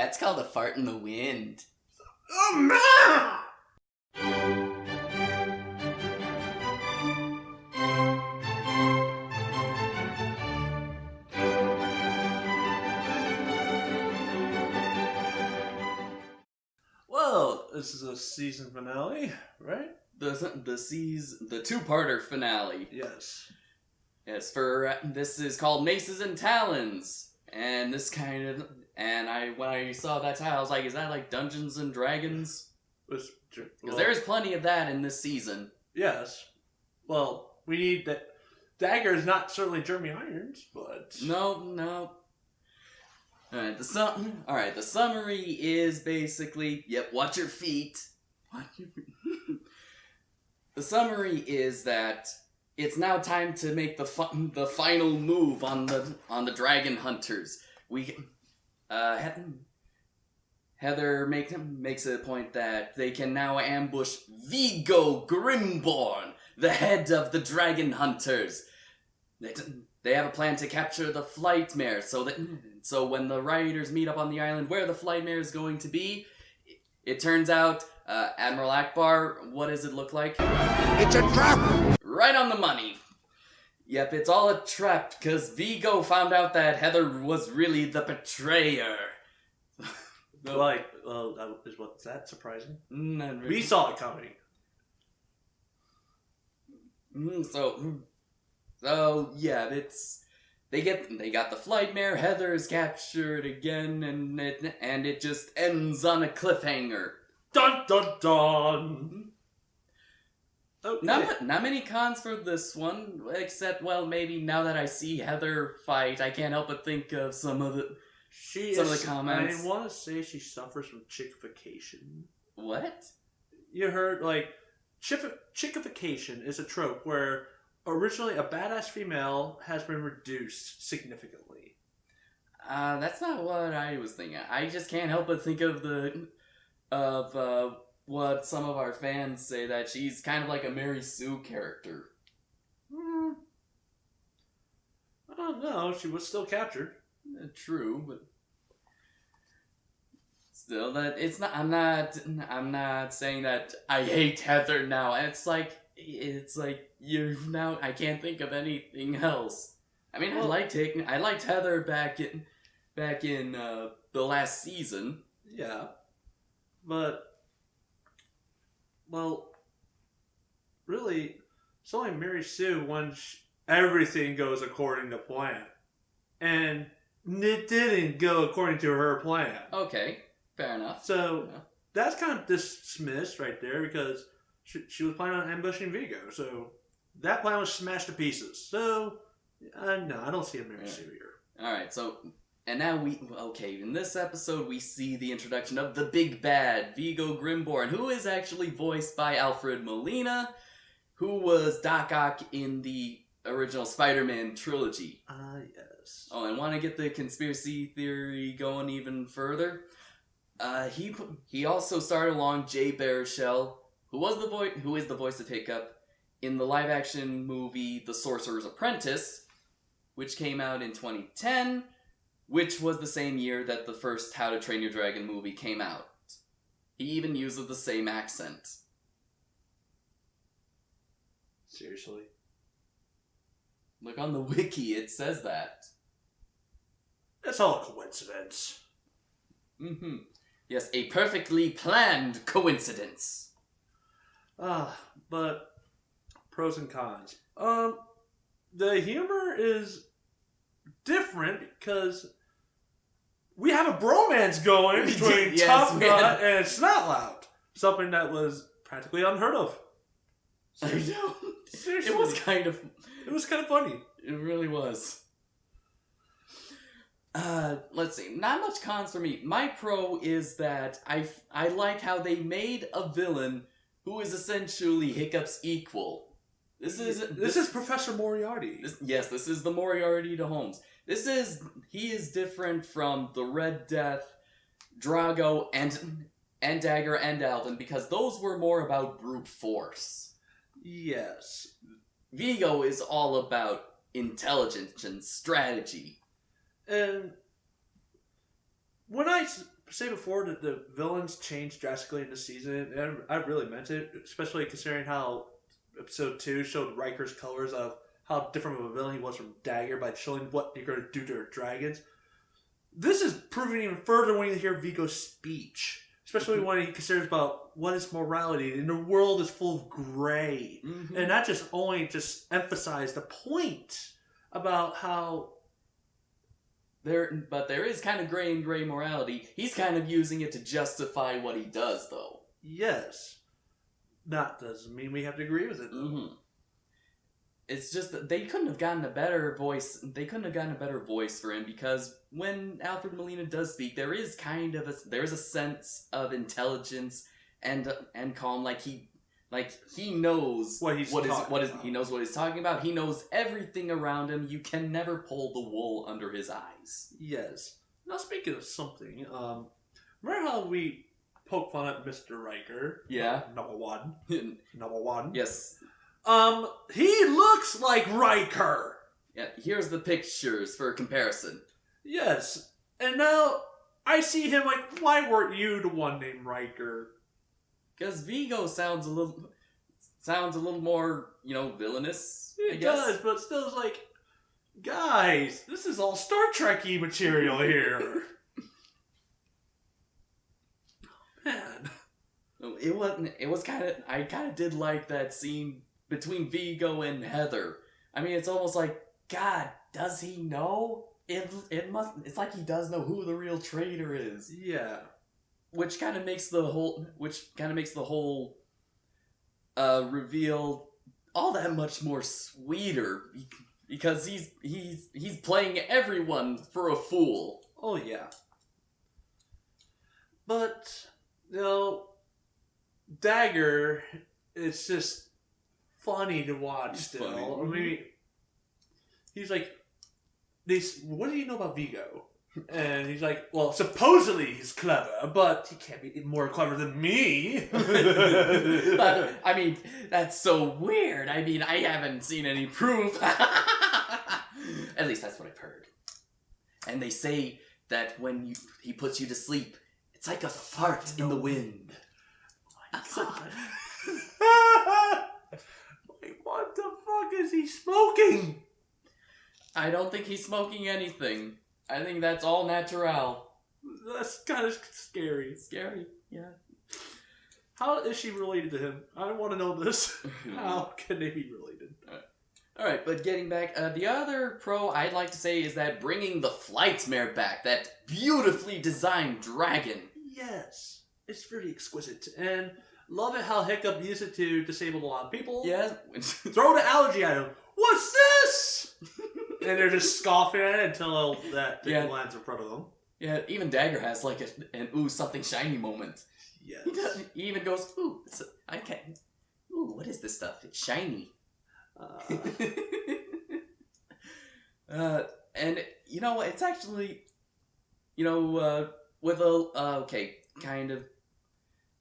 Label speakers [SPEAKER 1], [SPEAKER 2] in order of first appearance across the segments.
[SPEAKER 1] That's called a fart in the wind.
[SPEAKER 2] Oh, man! Well, this is a season finale, right?
[SPEAKER 1] The two-parter finale.
[SPEAKER 2] Yes.
[SPEAKER 1] Yes, this is called Maces and Talons, and when I saw that title, I was like, is that like Dungeons and Dragons? Because there's plenty of that in this season.
[SPEAKER 2] Yes. Well, we need that. Dagger is not certainly Jeremy Irons, but
[SPEAKER 1] No. Alright, the summary is basically, watch your feet. The summary is that it's now time to make the final move on the dragon hunters. Heather makes it a point that they can now ambush Viggo Grimborn, the head of the dragon hunters. They have a plan to capture the Flightmare, so when the riders meet up on the island where the Flightmare is going to be, it turns out, Admiral Akbar, what does it look like?
[SPEAKER 3] It's a trap!
[SPEAKER 1] Right on the money. Yep, it's all a trap, because Viggo found out that Heather was really the betrayer.
[SPEAKER 2] Is that surprising?
[SPEAKER 1] Not really.
[SPEAKER 2] We saw it coming.
[SPEAKER 1] So yeah, they got the Flightmare. Heather is captured again, and it just ends on a cliffhanger.
[SPEAKER 2] Dun dun dun. Okay.
[SPEAKER 1] Not many cons for this one, except maybe now that I see Heather fight, I can't help but think of some of the comments.
[SPEAKER 2] I want to say she suffers from chickification.
[SPEAKER 1] What?
[SPEAKER 2] You heard chickification is a trope where originally a badass female has been reduced significantly.
[SPEAKER 1] That's not what I was thinking. I just can't help but think of what some of our fans say, that she's kind of like a Mary Sue character.
[SPEAKER 2] I don't know. She was still captured.
[SPEAKER 1] True, but still, I'm not saying that I hate Heather now. It's like I can't think of anything else. I mean, I liked Heather back in the last season.
[SPEAKER 2] Yeah, but really, it's only Mary Sue when everything goes according to plan, and it didn't go according to her plan.
[SPEAKER 1] Okay, fair enough.
[SPEAKER 2] So that's kind of dismissed right there, because she was planning on ambushing Viggo, so that plan was smashed to pieces. So, no, I don't see a Mary Sue here.
[SPEAKER 1] Alright, and now in this episode we see the introduction of the big bad, Viggo Grimborn, who is actually voiced by Alfred Molina, who was Doc Ock in the original Spider-Man trilogy.
[SPEAKER 2] Yes.
[SPEAKER 1] Oh, and want to get the conspiracy theory going even further? He also starred along Jay Baruchel, who is the voice of Hiccup in the live-action movie The Sorcerer's Apprentice, which came out in 2010, which was the same year that the first How to Train Your Dragon movie came out. He even uses the same accent.
[SPEAKER 2] Seriously?
[SPEAKER 1] Look on the wiki, it says that.
[SPEAKER 2] That's all a coincidence.
[SPEAKER 1] Mm-hmm. Yes, a perfectly planned coincidence.
[SPEAKER 2] But pros and cons. The humor is different because we have a bromance going between Tough Nut and Snotlout. Something that was practically unheard of.
[SPEAKER 1] Seriously. I know.
[SPEAKER 2] Seriously.
[SPEAKER 1] It was kind of
[SPEAKER 2] funny.
[SPEAKER 1] It really was. Let's see. Not much cons for me. My pro is that I like how they made a villain who is essentially Hiccup's equal. This is
[SPEAKER 2] Professor Moriarty.
[SPEAKER 1] This is the Moriarty to Holmes. He is different from the Red Death, Drago, and Dagger and Alvin, because those were more about brute force.
[SPEAKER 2] Yes.
[SPEAKER 1] Viggo is all about intelligence and strategy.
[SPEAKER 2] And when I say before that the villains changed drastically in this season, and I really meant it, especially considering how episode 2 showed Riker's colors of how different of a villain he was from Dagger by showing what you're going to do to her dragons. This is proving even further when you hear Vigo's speech, especially when he considers about what is morality, and the world is full of gray.
[SPEAKER 1] Mm-hmm.
[SPEAKER 2] And that just emphasized the point about how
[SPEAKER 1] there is kind of gray and gray morality. He's kind of using it to justify what he does, though.
[SPEAKER 2] yes, that doesn't mean we have to agree with it.
[SPEAKER 1] Mm-hmm. It's just that they couldn't have gotten a better voice. They couldn't have gotten a better voice for him, because when Alfred Molina does speak, there is a sense of intelligence and calm. He knows he knows what he's talking about. He knows everything around him. You can never pull the wool under his eyes.
[SPEAKER 2] Yes. Now, speaking of something, remember how we poke fun at Mr. Riker?
[SPEAKER 1] Yeah.
[SPEAKER 2] Number one.
[SPEAKER 1] Yes.
[SPEAKER 2] He looks like Riker.
[SPEAKER 1] Yeah. Here's the pictures for comparison.
[SPEAKER 2] Yes. And now I see him like, why weren't you the one named Riker?
[SPEAKER 1] Because Vigo sounds a little more, villainous. I
[SPEAKER 2] It
[SPEAKER 1] guess.
[SPEAKER 2] does, but still it's like, guys, this is all Star Trek-y material here. Man.
[SPEAKER 1] It was kind of. I kind of did like that scene between Vigo and Heather. I mean, it's almost like, God, does he know? It's like he does know who the real traitor is.
[SPEAKER 2] Yeah.
[SPEAKER 1] Which kind of makes the whole reveal all that much more sweeter, because he's playing everyone for a fool.
[SPEAKER 2] Oh, yeah. But, Dagger, it's just funny to watch still.
[SPEAKER 1] Funny.
[SPEAKER 2] I mean, he's like, what do you know about Vigo? And he's like, well, supposedly he's clever, but he can't be more clever than me.
[SPEAKER 1] But, I mean, that's so weird. I mean, I haven't seen any proof. At least that's what I've heard. And they say that when he puts you to sleep, it's like a fart in the wind.
[SPEAKER 2] God. Like, what the fuck is he smoking?
[SPEAKER 1] I don't think he's smoking anything. I think that's all natural.
[SPEAKER 2] That's kind of scary.
[SPEAKER 1] Scary, yeah.
[SPEAKER 2] How is she related to him? I want to know this. How can they be related?
[SPEAKER 1] Alright, but getting back, the other pro I'd like to say is that bringing the Flightmare back, that beautifully designed dragon.
[SPEAKER 2] Yes. It's pretty exquisite. And love it how Hiccup used it to disable a lot of people.
[SPEAKER 1] Yeah.
[SPEAKER 2] Throw the allergy at him. What's this? And they're just scoffing at it until that thing lands in front of them.
[SPEAKER 1] Yeah, even Dagger has like an ooh, something shiny moment.
[SPEAKER 2] Yes.
[SPEAKER 1] He even goes, ooh, ooh, what is this stuff? It's shiny. And it's actually, with kind of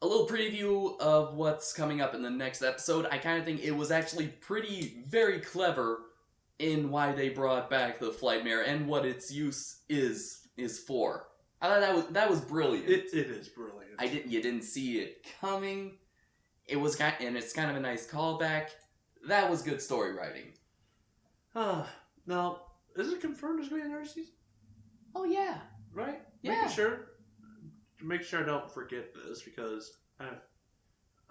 [SPEAKER 1] a little preview of what's coming up in the next episode, I kind of think it was actually very clever in why they brought back the Flightmare and what its use is for. I thought that was brilliant.
[SPEAKER 2] It is brilliant.
[SPEAKER 1] You didn't see it coming. It's kind of a nice callback. That was good story writing.
[SPEAKER 2] Now, is it confirmed there's going to be another season?
[SPEAKER 1] Oh yeah.
[SPEAKER 2] Right?
[SPEAKER 1] Yeah.
[SPEAKER 2] Make sure I don't forget this, because I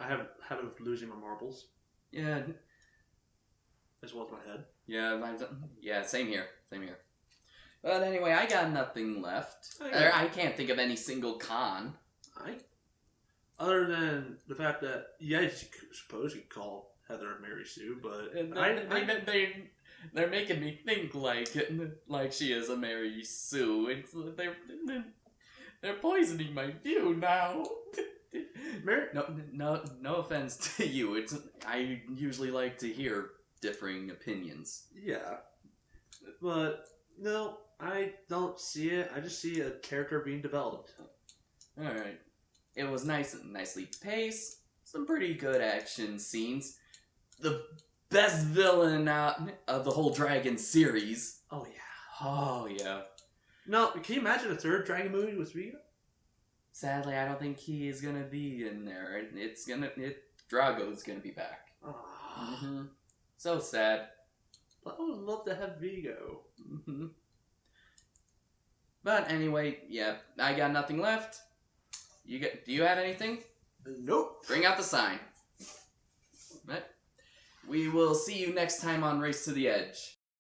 [SPEAKER 2] have a habit of losing my marbles.
[SPEAKER 1] Yeah.
[SPEAKER 2] As well as my head.
[SPEAKER 1] Yeah, same here. But anyway, I got nothing left. I can't think of any single con.
[SPEAKER 2] Other than the fact that, you suppose you could call Heather Mary Sue, but
[SPEAKER 1] they're making me think like she is a Mary Sue. They're poisoning my view now. No offense to you. I usually like to hear differing opinions.
[SPEAKER 2] Yeah, but no, I don't see it. I just see a character being developed.
[SPEAKER 1] All right, it was nicely paced. Some pretty good action scenes. The best villain of the whole Dragon series.
[SPEAKER 2] Oh yeah.
[SPEAKER 1] Oh yeah.
[SPEAKER 2] No, can you imagine a third Dragon movie with Vigo?
[SPEAKER 1] sadly, I don't think he is gonna be in there. Drago's gonna be back. So sad.
[SPEAKER 2] I would love to have Vigo.
[SPEAKER 1] But anyway, yeah, I got nothing left. Do you have anything?
[SPEAKER 2] Nope.
[SPEAKER 1] Bring out the sign. Right. We will see you next time on Race to the Edge.